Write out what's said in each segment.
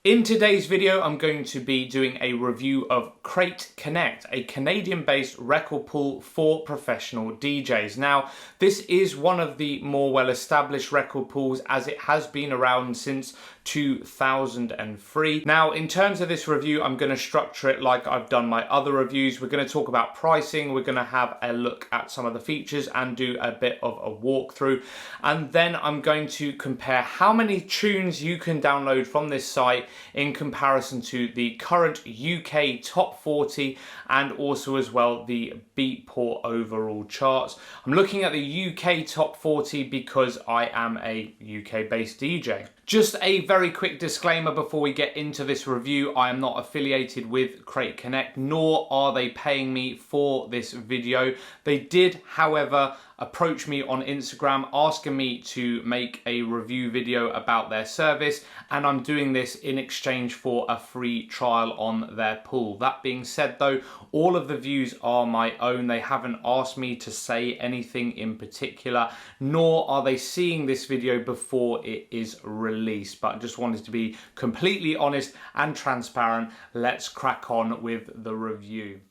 In today's video, I'm going to be doing a review of Crate Connect, a Canadian-based record pool for professional DJs. Now, this is one of the more well-established record pools as it has been around since 2003. Now, in terms of this review, I'm going to structure it like I've done my other reviews. We're going to talk about pricing, we're going to have a look at some of the features and do a bit of a walkthrough. And then I'm going to compare how many tunes you can download from this site in comparison to the current UK top 40 and also as well the Beatport overall charts. I'm looking at the UK top 40 because I am a UK based DJ. Just a very quick disclaimer before we get into this review. I am not affiliated with Crate Connect, nor are they paying me for this video. They did, however, approach me on Instagram asking me to make a review video about their service, and I'm doing this in exchange for a free trial on their pool. That being said though, all of the views are my own. They haven't asked me to say anything in particular, nor are they seeing this video before it is released. But I just wanted to be completely honest and transparent. Let's crack on with the review.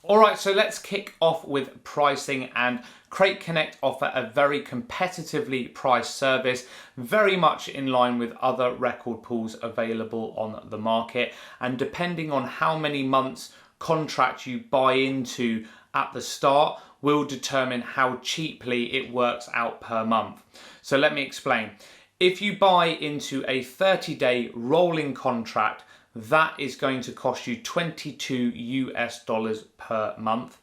Alright, so let's kick off with pricing, and Crate Connect offer a very competitively priced service, very much in line with other record pools available on the market, and depending on how many months contract you buy into at the start will determine how cheaply it works out per month. So let me explain. If you buy into a 30-day rolling contract, that is going to cost you $22 US per month.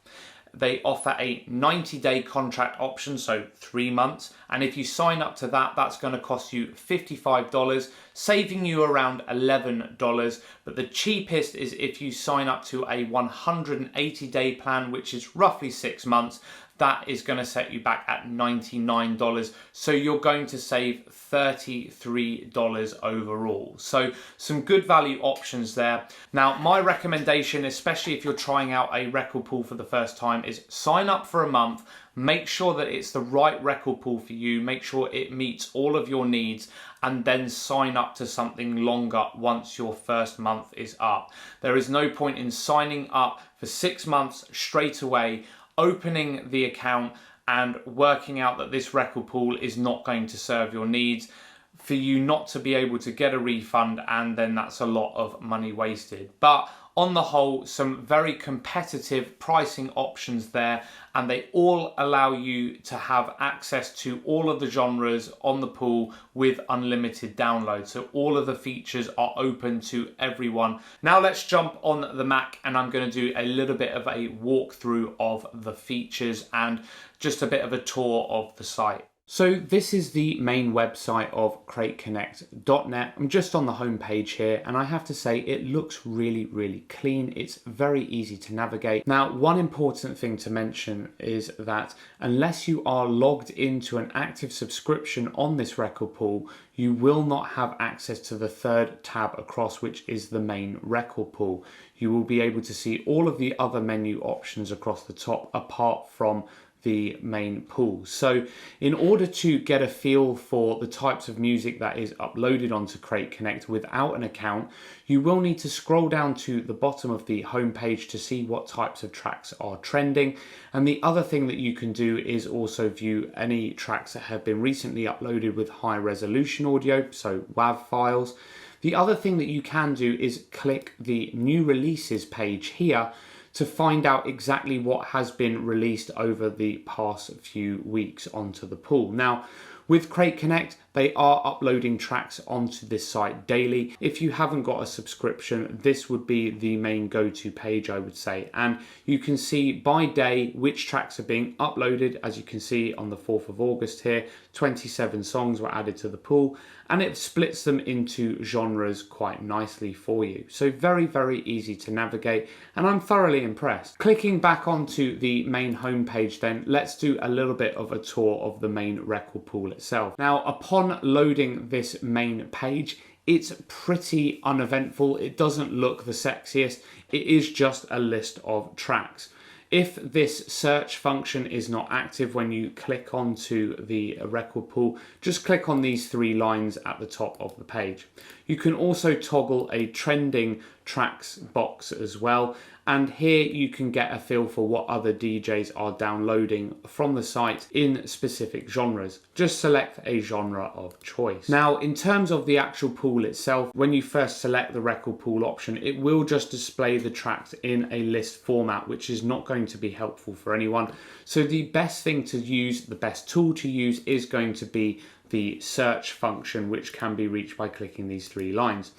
They offer a 90-day contract option, so 3 months. And if you sign up to that, that's going to cost you $55, saving you around $11. But the cheapest is if you sign up to a 180-day plan, which is roughly 6 months. That is going to set you back at $99. So you're going to save $33 overall. So some good value options there. Now, my recommendation, especially if you're trying out a record pool for the first time, is sign up for a month. Make sure that it's the right record pool for you. Make sure it meets all of your needs, and then sign up to something longer once your first month is up. There is no point in signing up for 6 months straight away, opening the account and working out that this record pool is not going to serve your needs, for you not to be able to get a refund, and then that's a lot of money wasted. But on the whole, some very competitive pricing options there, and they all allow you to have access to all of the genres on the pool with unlimited download. So all of the features are open to everyone. Now let's jump on the Mac, and I'm going to do a little bit of a walkthrough of the features and just a bit of a tour of the site. So this is the main website of crateconnect.net. I'm just on the home page here, and I have to say it looks really clean. It's very easy to navigate. Now, one important thing to mention is that unless you are logged into an active subscription on this record pool, you will not have access to the third tab across, which is the main record pool. You will be able to see all of the other menu options across the top apart from the main pool. So in order to get a feel for the types of music that is uploaded onto Crate Connect without an account, you will need to scroll down to the bottom of the home page to see what types of tracks are trending. And the other thing that you can do is also view any tracks that have been recently uploaded with high resolution audio, so WAV files. The other thing that you can do is click the new releases page here to find out exactly what has been released over the past few weeks onto the pool. Now, with Crate Connect, they are uploading tracks onto this site daily. If you haven't got a subscription, this would be the main go-to page, I would say. And you can see by day which tracks are being uploaded. As you can see on the 4th of August here, 27 songs were added to the pool, and it splits them into genres quite nicely for you. So very easy to navigate, and I'm thoroughly impressed. Clicking back onto the main homepage then, let's do a little bit of a tour of the main record pool itself. Now, upon loading this main page, it's pretty uneventful. It doesn't look the sexiest. It is just a list of tracks. If this search function is not active when you click onto the record pool, just click on these 3 lines at the top of the page. You can also toggle a trending tracks box as well. And here you can get a feel for what other DJs are downloading from the site in specific genres. Just select a genre of choice. Now, in terms of the actual pool itself, when you first select the record pool option, it will just display the tracks in a list format, which is not going to be helpful for anyone. So the best thing to use, the best tool to use, is going to be the search function, which can be reached by clicking these three lines.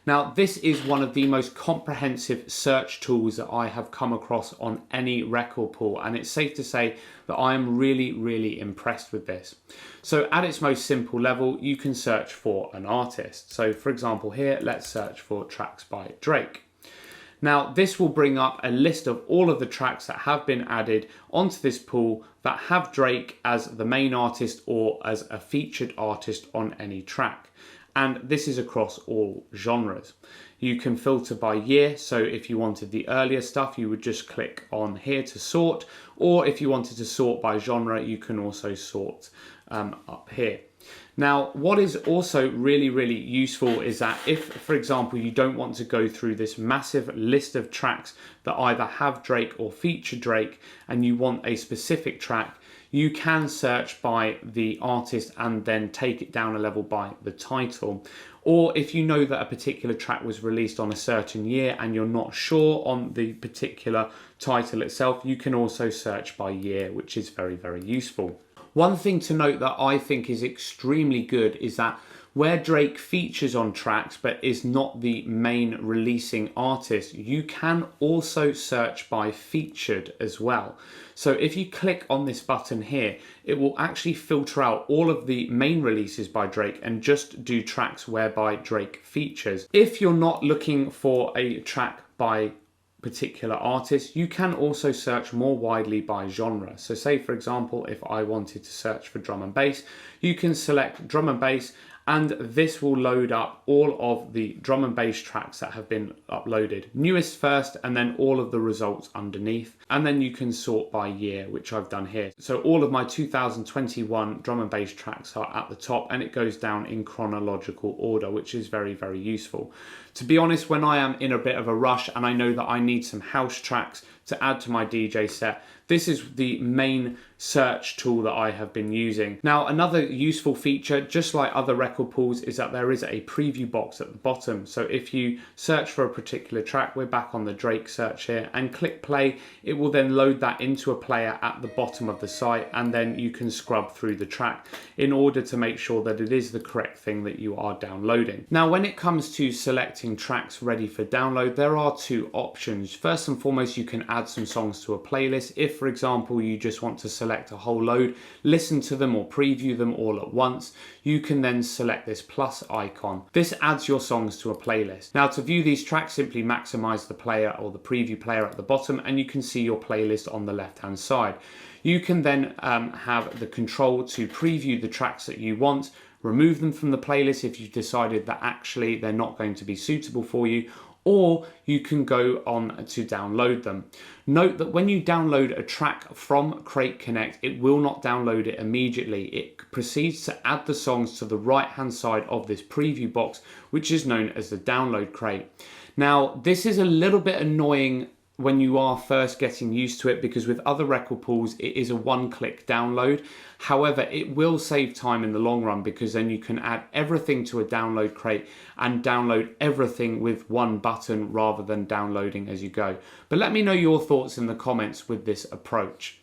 Now, this is one of the most comprehensive search tools that I have come across on any record pool, and it's safe to say that I am really impressed with this. So at its most simple level, you can search for an artist. So for example here, let's search for tracks by Drake. Now, this will bring up a list of all of the tracks that have been added onto this pool that have Drake as the main artist or as a featured artist on any track. And this is across all genres. You can filter by year, so if you wanted the earlier stuff, you would just click on here to sort, or if you wanted to sort by genre, you can also sort up here. Now, what is also really useful is that if, for example, you don't want to go through this massive list of tracks that either have Drake or feature Drake, and you want a specific track, you can search by the artist and then take it down a level by the title. Or if you know that a particular track was released on a certain year and you're not sure on the particular title itself, you can also search by year, which is very useful. One thing to note that I think is extremely good is that where Drake features on tracks but is not the main releasing artist, you can also search by featured as well. So if you click on this button here, it will actually filter out all of the main releases by Drake and just do tracks whereby Drake features. If you're not looking for a track by particular artist, you can also search more widely by genre. So say for example, if I wanted to search for drum and bass, you can select drum and bass, and this will load up all of the drum and bass tracks that have been uploaded. Newest first, and then all of the results underneath. And then you can sort by year, which I've done here. So all of my 2021 drum and bass tracks are at the top, and it goes down in chronological order, which is very useful. To be honest, when I am in a bit of a rush and I know that I need some house tracks to add to my DJ set, this is the main search tool that I have been using. Now, another useful feature, just like other record pools, is that there is a preview box at the bottom. So if you search for a particular track, we're back on the Drake search here, and click play, it will then load that into a player at the bottom of the site, and then you can scrub through the track in order to make sure that it is the correct thing that you are downloading. Now, when it comes to selecting tracks ready for download, there are two options. First and foremost, you can add some songs to a playlist. If, for example, you just want to select a whole load, listen to them or preview them all at once, you can then select this plus icon. This adds your songs to a playlist. Now, to view these tracks, simply maximize the player or the preview player at the bottom, and you can see your playlist on the left hand side. You can then have the control to preview the tracks that you want, remove them from the playlist if you've decided that actually they're not going to be suitable for you, or you can go on to download them. Note that when you download a track from Crate Connect, it will not download it immediately. It proceeds to add the songs to the right hand side of this preview box, which is known as the download crate. Now, this is a little bit annoying when you are first getting used to it, because with other record pools, it is a one-click download. However, it will save time in the long run, because then you can add everything to a download crate and download everything with one button rather than downloading as you go. But let me know your thoughts in the comments with this approach.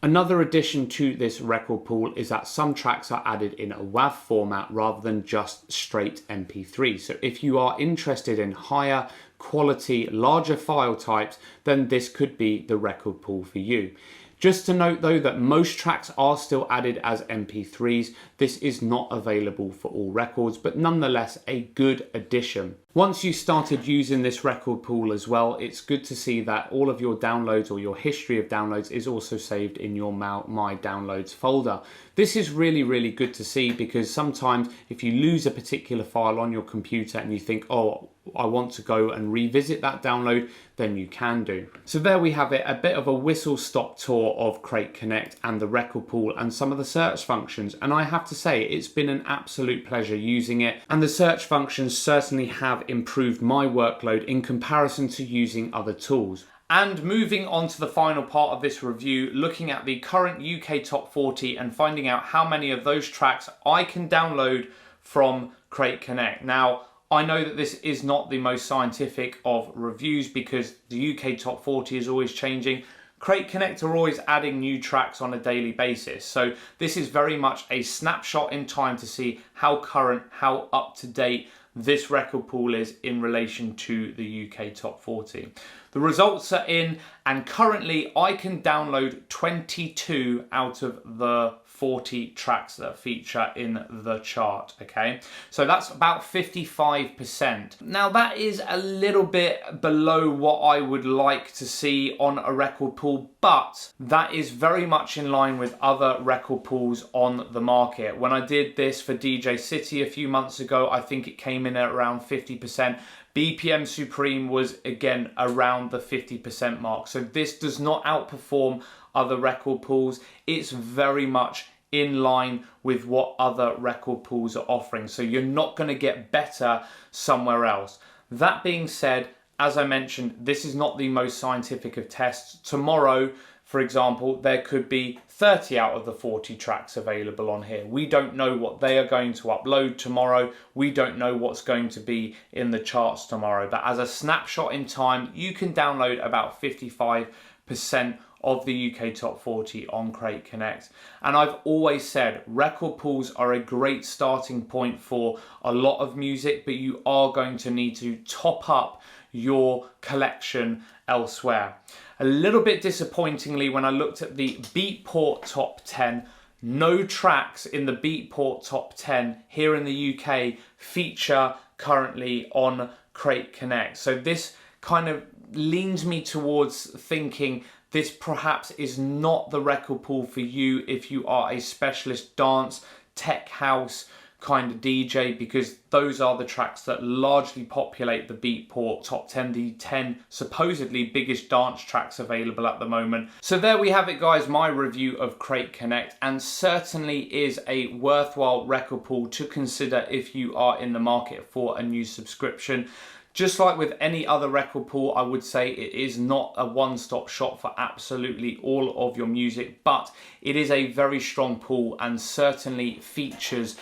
Another addition to this record pool is that some tracks are added in a WAV format rather than just straight MP3. So if you are interested in higher quality, larger file types, then this could be the record pool for you. Just to note though that most tracks are still added as MP3s. This is not available for all records, but nonetheless a good addition. Once you started using this record pool as well, it's good to see that all of your downloads or your history of downloads is also saved in your My Downloads folder. this is really, really good to see, because sometimes if you lose a particular file on your computer and you think, oh, I want to go and revisit that download, then you can do. So there we have it, a bit of a whistle-stop tour of Crate Connect and the record pool and some of the search functions. And I have to say, it's been an absolute pleasure using it. And the search functions certainly have improved my workload in comparison to using other tools. And moving on to the final part of this review, looking at the current UK Top 40 and finding out how many of those tracks I can download from Crate Connect. Now, I know that this is not the most scientific of reviews because the UK Top 40 is always changing. Crate Connect are always adding new tracks on a daily basis. So this is very much a snapshot in time to see how current, how up to date this record pool is in relation to the UK Top 40. The results are in, and currently I can download 22 out of the 40 tracks that feature in the chart, okay? So that's about 55%. Now that is a little bit below what I would like to see on a record pool, but that is very much in line with other record pools on the market. When I did this for DJ City a few months ago, I think it came in at around 50%. BPM Supreme was again around the 50% mark. So this does not outperform other record pools. It's very much in line with what other record pools are offering. So you're not going to get better somewhere else. That being said, as I mentioned, this is not the most scientific of tests. Tomorrow, for example, there could be 30 out of the 40 tracks available on here. We don't know what they are going to upload tomorrow. We don't know what's going to be in the charts tomorrow. But as a snapshot in time, you can download about 55% of the UK Top 40 on Crate Connect. And I've always said record pools are a great starting point for a lot of music, but you are going to need to top up your collection elsewhere. A little bit disappointingly, when I looked at the Beatport Top 10, no tracks in the Beatport Top 10 here in the UK feature currently on Crate Connect. So this kind of leans me towards thinking this perhaps is not the record pool for you if you are a specialist dance, tech house kind of DJ, because those are the tracks that largely populate the Beatport Top 10, the 10 supposedly biggest dance tracks available at the moment. So there we have it, guys, my review of Crate Connect, and certainly is a worthwhile record pool to consider if you are in the market for a new subscription. Just like with any other record pool, I would say it is not a one-stop shop for absolutely all of your music, but it is a very strong pool and certainly features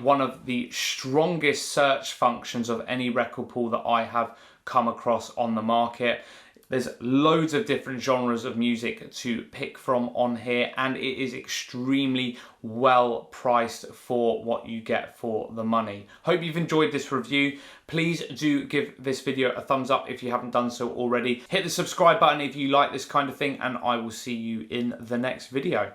one of the strongest search functions of any record pool that I have come across on the market. There's loads of different genres of music to pick from on here, and it is extremely well priced for what you get for the money. Hope you've enjoyed this review. Please do give this video a thumbs up if you haven't done so already. Hit the subscribe button if you like this kind of thing, and I will see you in the next video.